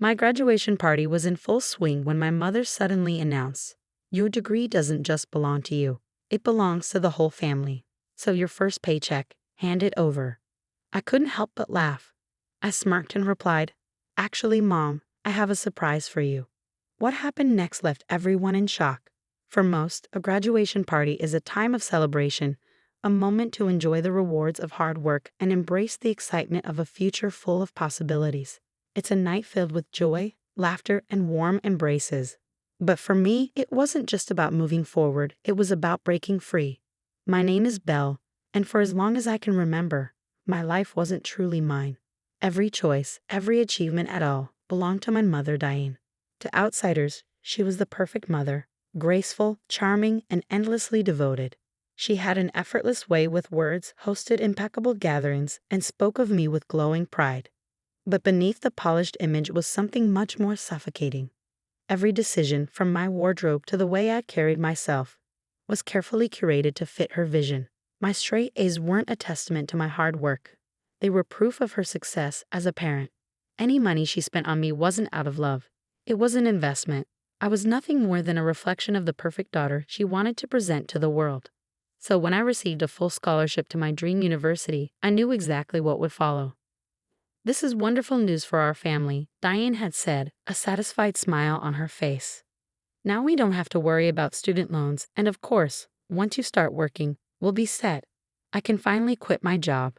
My graduation party was in full swing when my mother suddenly announced, "Your degree doesn't just belong to you, it belongs to the whole family. So your first paycheck, hand it over." I couldn't help but laugh. I smirked and replied, "Actually, Mom, I have a surprise for you." What happened next left everyone in shock. For most, a graduation party is a time of celebration, a moment to enjoy the rewards of hard work and embrace the excitement of a future full of possibilities. It's a night filled with joy, laughter, and warm embraces. But for me, it wasn't just about moving forward, it was about breaking free. My name is Belle, and for as long as I can remember, my life wasn't truly mine. Every choice, every achievement at all, belonged to my mother, Diane. To outsiders, she was the perfect mother, graceful, charming, and endlessly devoted. She had an effortless way with words, hosted impeccable gatherings, and spoke of me with glowing pride. But beneath the polished image was something much more suffocating. Every decision, from my wardrobe to the way I carried myself, was carefully curated to fit her vision. My straight A's weren't a testament to my hard work. They were proof of her success as a parent. Any money she spent on me wasn't out of love. It was an investment. I was nothing more than a reflection of the perfect daughter she wanted to present to the world. So when I received a full scholarship to my dream university, I knew exactly what would follow. "This is wonderful news for our family," Diane had said, a satisfied smile on her face. "Now we don't have to worry about student loans, and of course, once you start working, we'll be set. I can finally quit my job."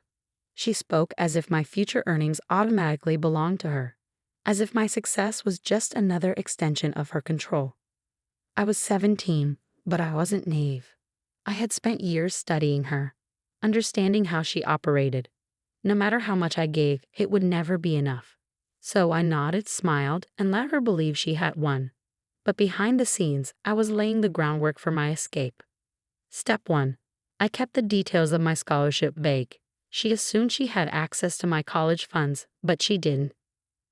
She spoke as if my future earnings automatically belonged to her, as if my success was just another extension of her control. I was 17, but I wasn't naive. I had spent years studying her, understanding how she operated. No matter how much I gave, it would never be enough. So I nodded, smiled, and let her believe she had won. But behind the scenes, I was laying the groundwork for my escape. Step 1. I kept the details of my scholarship vague. She assumed she had access to my college funds, but she didn't.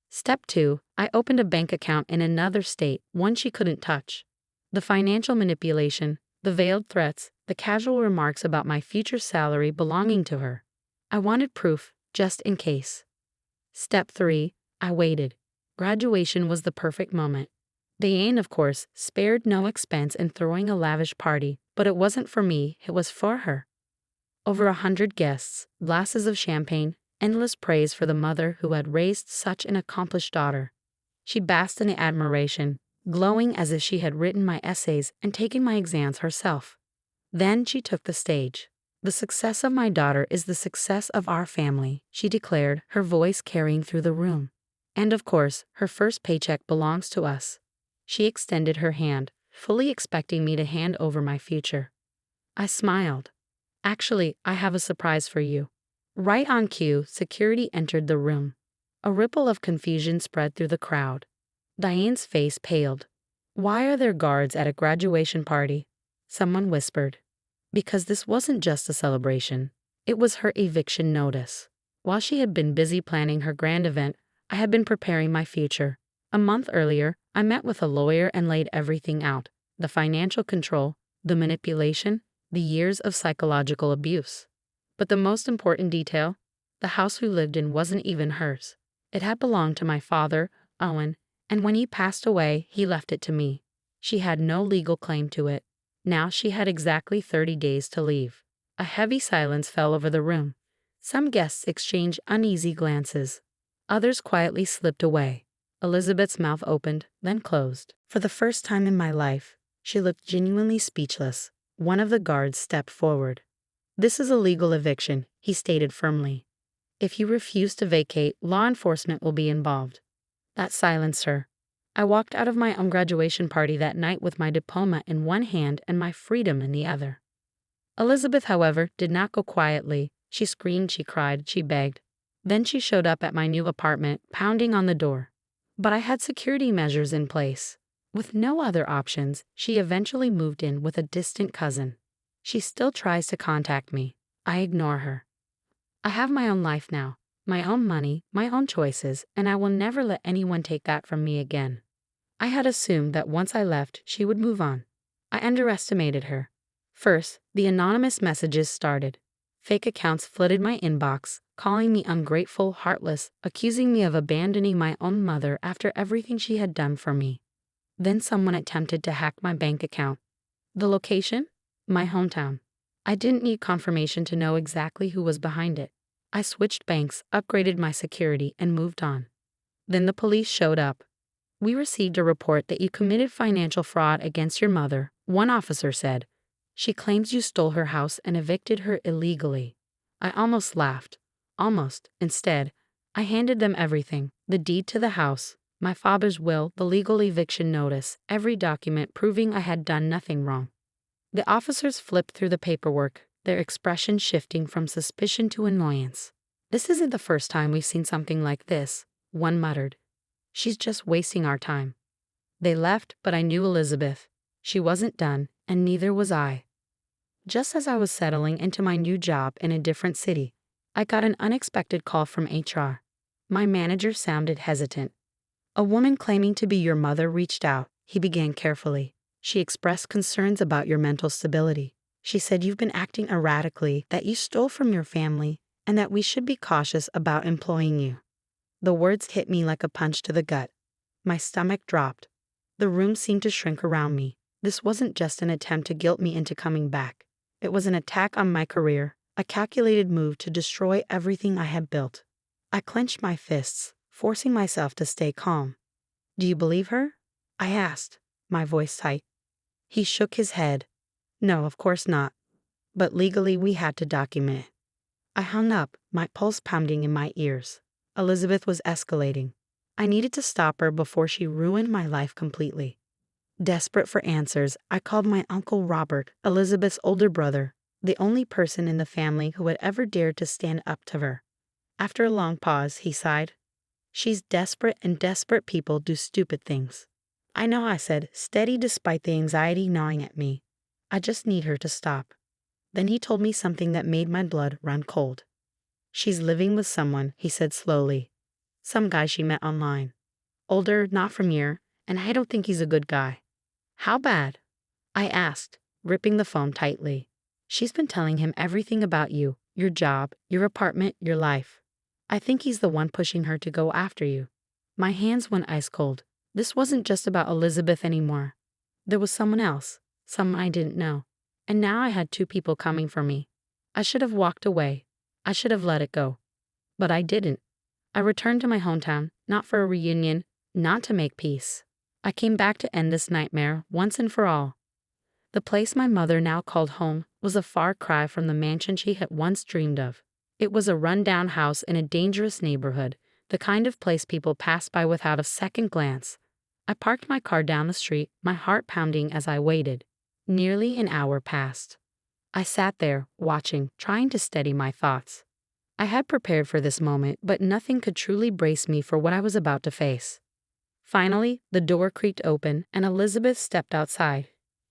Step 2. I opened a bank account in another state, one she couldn't touch. The financial manipulation, the veiled threats, the casual remarks about my future salary belonging to her. I wanted proof, just in case. Step 3. I waited. Graduation was the perfect moment. Diane, of course, spared no expense in throwing a lavish party, but it wasn't for me, it was for her. Over 100 guests, glasses of champagne, endless praise for the mother who had raised such an accomplished daughter. She basked in admiration, glowing as if she had written my essays and taken my exams herself. Then she took the stage. "The success of my daughter is the success of our family," she declared, her voice carrying through the room. "And of course, her first paycheck belongs to us." She extended her hand, fully expecting me to hand over my future. I smiled. "Actually, I have a surprise for you." Right on cue, security entered the room. A ripple of confusion spread through the crowd. Diane's face paled. "Why are there guards at a graduation party?" Someone whispered. Because this wasn't just a celebration. It was her eviction notice. While she had been busy planning her grand event, I had been preparing my future. A month earlier, I met with a lawyer and laid everything out: the financial control, the manipulation, the years of psychological abuse. But the most important detail, the house we lived in wasn't even hers. It had belonged to my father, Owen, and when he passed away, he left it to me. She had no legal claim to it. Now she had exactly 30 days to leave. A heavy silence fell over the room. Some guests exchanged uneasy glances. Others quietly slipped away. Elizabeth's mouth opened, then closed. For the first time in my life, she looked genuinely speechless. One of the guards stepped forward. "This is a legal eviction," he stated firmly. "If you refuse to vacate, law enforcement will be involved." That silenced her. I walked out of my own graduation party that night with my diploma in one hand and my freedom in the other. Elizabeth, however, did not go quietly. She screamed, she cried, she begged. Then she showed up at my new apartment, pounding on the door. But I had security measures in place. With no other options, she eventually moved in with a distant cousin. She still tries to contact me. I ignore her. I have my own life now. My own money, my own choices, and I will never let anyone take that from me again. I had assumed that once I left, she would move on. I underestimated her. First, the anonymous messages started. Fake accounts flooded my inbox, calling me ungrateful, heartless, accusing me of abandoning my own mother after everything she had done for me. Then someone attempted to hack my bank account. The location? My hometown. I didn't need confirmation to know exactly who was behind it. I switched banks, upgraded my security, and moved on. Then the police showed up. "We received a report that you committed financial fraud against your mother," one officer said. "She claims you stole her house and evicted her illegally." I almost laughed. Almost. Instead, I handed them everything: the deed to the house, my father's will, the legal eviction notice, every document proving I had done nothing wrong. The officers flipped through the paperwork, their expression shifting from suspicion to annoyance. "This isn't the first time we've seen something like this," one muttered. "She's just wasting our time." They left, but I knew Elizabeth. She wasn't done, and neither was I. Just as I was settling into my new job in a different city, I got an unexpected call from HR. My manager sounded hesitant. "A woman claiming to be your mother reached out," he began carefully. "She expressed concerns about your mental stability. She said you've been acting erratically, that you stole from your family, and that we should be cautious about employing you." The words hit me like a punch to the gut. My stomach dropped. The room seemed to shrink around me. This wasn't just an attempt to guilt me into coming back. It was an attack on my career, a calculated move to destroy everything I had built. I clenched my fists, forcing myself to stay calm. "Do you believe her?" I asked, my voice tight. He shook his head. "No, of course not. But legally we had to document it." I hung up, my pulse pounding in my ears. Elizabeth was escalating. I needed to stop her before she ruined my life completely. Desperate for answers, I called my Uncle Robert, Elizabeth's older brother, the only person in the family who had ever dared to stand up to her. After a long pause, he sighed. "She's desperate, and desperate people do stupid things." "I know," I said, steady despite the anxiety gnawing at me. "I just need her to stop." Then he told me something that made my blood run cold. "She's living with someone," he said slowly. "Some guy she met online. Older, not from here, and I don't think he's a good guy." "How bad?" I asked, gripping the phone tightly. "She's been telling him everything about you, your job, your apartment, your life. I think he's the one pushing her to go after you." My hands went ice cold. This wasn't just about Elizabeth anymore. There was someone else, someone I didn't know. And now I had two people coming for me. I should have walked away. I should have let it go. But I didn't. I returned to my hometown, not for a reunion, not to make peace. I came back to end this nightmare once and for all. The place my mother now called home was a far cry from the mansion she had once dreamed of. It was a run-down house in a dangerous neighborhood, the kind of place people passed by without a second glance. I parked my car down the street, my heart pounding as I waited. Nearly an hour passed. I sat there, watching, trying to steady my thoughts. I had prepared for this moment, but nothing could truly brace me for what I was about to face. Finally, the door creaked open, and Elizabeth stepped outside.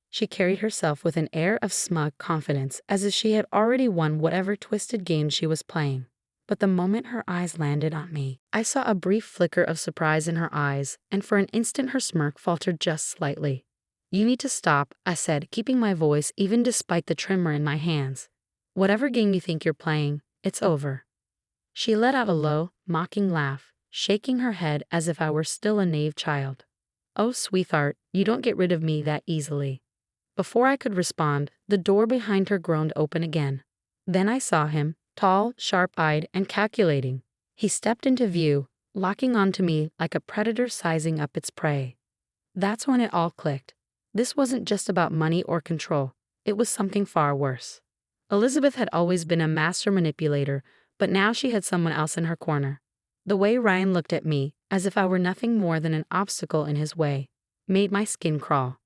She carried herself with an air of smug confidence, as if she had already won whatever twisted game she was playing. But the moment her eyes landed on me, I saw a brief flicker of surprise in her eyes, and for an instant her smirk faltered just slightly. "You need to stop," I said, keeping my voice even despite the tremor in my hands. "Whatever game you think you're playing, it's over." She let out a low, mocking laugh, shaking her head as if I were still a naive child. "Oh, sweetheart, you don't get rid of me that easily." Before I could respond, the door behind her groaned open again. Then I saw him, tall, sharp-eyed, and calculating. He stepped into view, locking onto me like a predator sizing up its prey. That's when it all clicked. This wasn't just about money or control. It was something far worse. Elizabeth had always been a master manipulator, but now she had someone else in her corner. The way Ryan looked at me, as if I were nothing more than an obstacle in his way, made my skin crawl.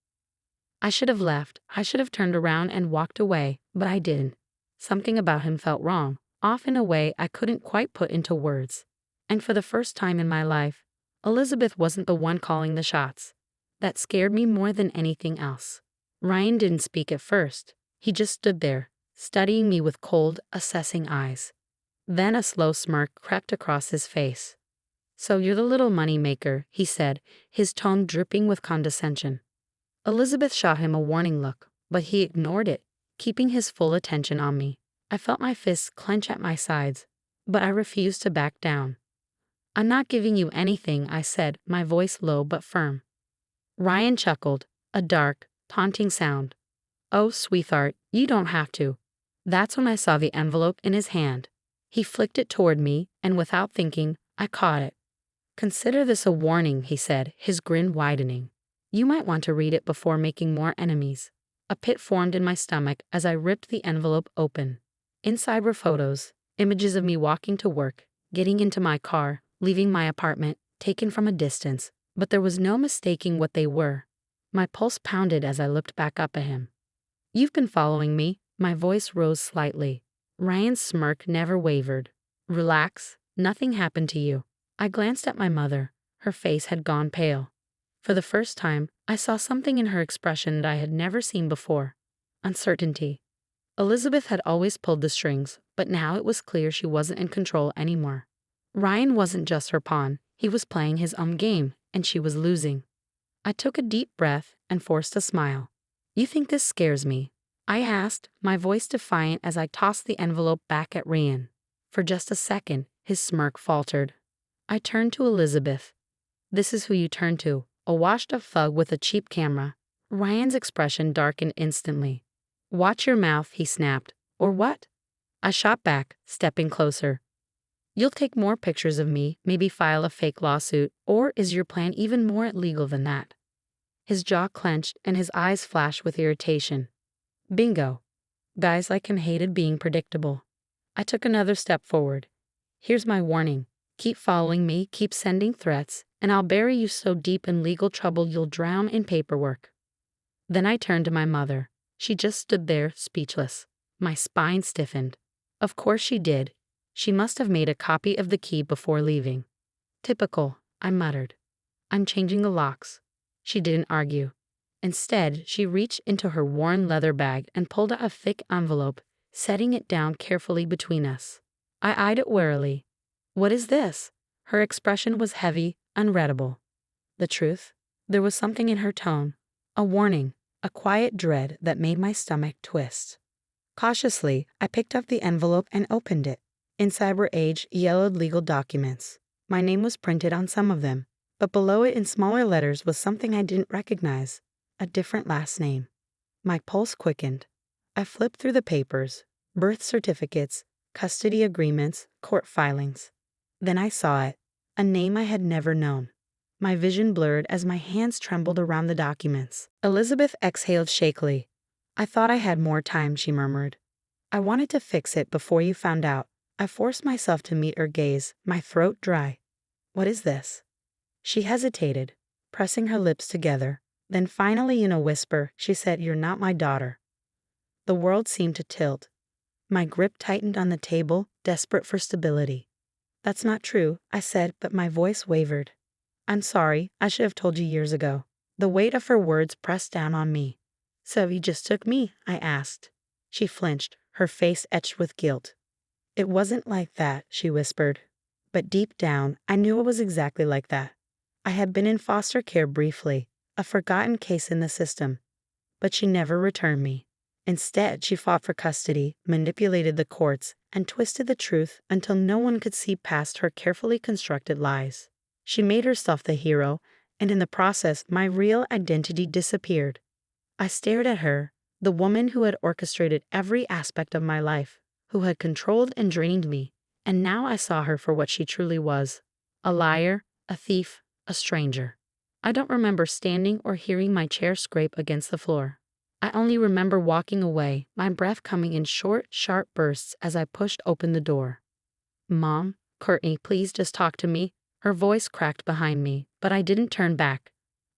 I should have left. I should have turned around and walked away, but I didn't. Something about him felt wrong, off in a way I couldn't quite put into words. And for the first time in my life, Elizabeth wasn't the one calling the shots. That scared me more than anything else. Ryan didn't speak at first. He just stood there, studying me with cold, assessing eyes. Then a slow smirk crept across his face. "So you're the little money maker," he said, his tone dripping with condescension. Elizabeth shot him a warning look, but he ignored it, keeping his full attention on me. I felt my fists clench at my sides, but I refused to back down. I'm not giving you anything, I said, my voice low but firm. Ryan chuckled, a dark, taunting sound. Oh, sweetheart, you don't have to. That's when I saw the envelope in his hand. He flicked it toward me, and without thinking, I caught it. Consider this a warning, he said, his grin widening. You might want to read it before making more enemies. A pit formed in my stomach as I ripped the envelope open. Inside were photos, images of me walking to work, getting into my car, leaving my apartment, taken from a distance, but there was no mistaking what they were. My pulse pounded as I looked back up at him. You've been following me, my voice rose slightly. Ryan's smirk never wavered. Relax, nothing happened to you. I glanced at my mother. Her face had gone pale. For the first time, I saw something in her expression that I had never seen before. Uncertainty. Elizabeth had always pulled the strings, but now it was clear she wasn't in control anymore. Ryan wasn't just her pawn, he was playing his own game, and she was losing. I took a deep breath and forced a smile. You think this scares me? I asked, my voice defiant as I tossed the envelope back at Ryan. For just a second, his smirk faltered. I turned to Elizabeth. This is who you turn to, a washed-up thug with a cheap camera. Ryan's expression darkened instantly. Watch your mouth, he snapped. Or what? I shot back, stepping closer. You'll take more pictures of me, maybe file a fake lawsuit, or is your plan even more illegal than that? His jaw clenched and his eyes flashed with irritation. Bingo. Guys like him hated being predictable. I took another step forward. Here's my warning. Keep following me, keep sending threats, and I'll bury you so deep in legal trouble you'll drown in paperwork. Then I turned to my mother. She just stood there, speechless. My spine stiffened. Of course she did. She must have made a copy of the key before leaving. Typical, I muttered. I'm changing the locks. She didn't argue. Instead, she reached into her worn leather bag and pulled out a thick envelope, setting it down carefully between us. I eyed it warily. What is this? Her expression was heavy, unreadable. The truth? There was something in her tone. A warning, a quiet dread that made my stomach twist. Cautiously, I picked up the envelope and opened it. Inside were aged, yellowed legal documents. My name was printed on some of them, but below it in smaller letters was something I didn't recognize. A different last name. My pulse quickened. I flipped through the papers, birth certificates, custody agreements, court filings. Then I saw it, a name I had never known. My vision blurred as my hands trembled around the documents. Elizabeth exhaled shakily. I thought I had more time, she murmured. I wanted to fix it before you found out. I forced myself to meet her gaze, my throat dry. What is this? She hesitated, pressing her lips together. Then finally, in a whisper, she said, You're not my daughter. The world seemed to tilt. My grip tightened on the table, desperate for stability. That's not true, I said, but my voice wavered. I'm sorry, I should have told you years ago. The weight of her words pressed down on me. So you just took me? I asked. She flinched, her face etched with guilt. It wasn't like that, she whispered. But deep down, I knew it was exactly like that. I had been in foster care briefly, a forgotten case in the system. But she never returned me. Instead, she fought for custody, manipulated the courts, and twisted the truth until no one could see past her carefully constructed lies. She made herself the hero, and in the process, my real identity disappeared. I stared at her, the woman who had orchestrated every aspect of my life, who had controlled and drained me, and now I saw her for what she truly was, a liar, a thief, a stranger. I don't remember standing or hearing my chair scrape against the floor. I only remember walking away, my breath coming in short, sharp bursts as I pushed open the door. Mom, Courtney, please just talk to me. Her voice cracked behind me, but I didn't turn back.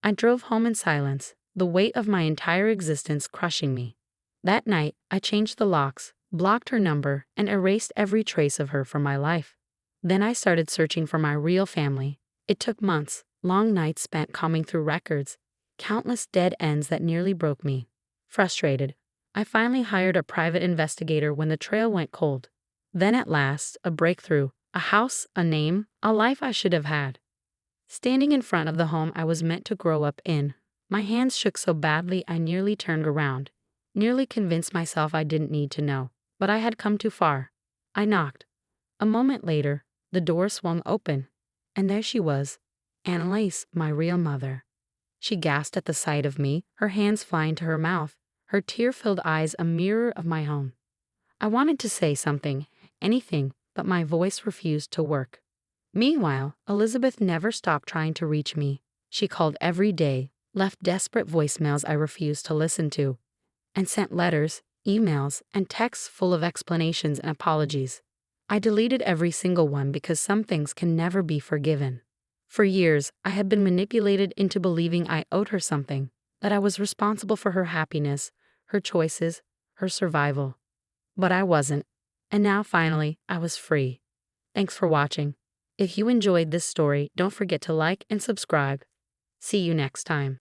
I drove home in silence, the weight of my entire existence crushing me. That night, I changed the locks, blocked her number, and erased every trace of her from my life. Then I started searching for my real family. It took months, long nights spent combing through records, countless dead ends that nearly broke me. Frustrated, I finally hired a private investigator when the trail went cold. Then at last, a breakthrough, a house, a name, a life I should have had. Standing in front of the home I was meant to grow up in, my hands shook so badly I nearly turned around, nearly convinced myself I didn't need to know. But I had come too far. I knocked. A moment later, the door swung open, and there she was, Annalise, my real mother. She gasped at the sight of me, her hands flying to her mouth, her tear-filled eyes a mirror of my own. I wanted to say something, anything, but my voice refused to work. Meanwhile, Elizabeth never stopped trying to reach me. She called every day, left desperate voicemails I refused to listen to, and sent letters, emails, and texts full of explanations and apologies. I deleted every single one because some things can never be forgiven. For years, I had been manipulated into believing I owed her something, that I was responsible for her happiness, her choices, her survival. But I wasn't. And now finally, I was free. Thanks for watching. If you enjoyed this story, don't forget to like and subscribe. See you next time.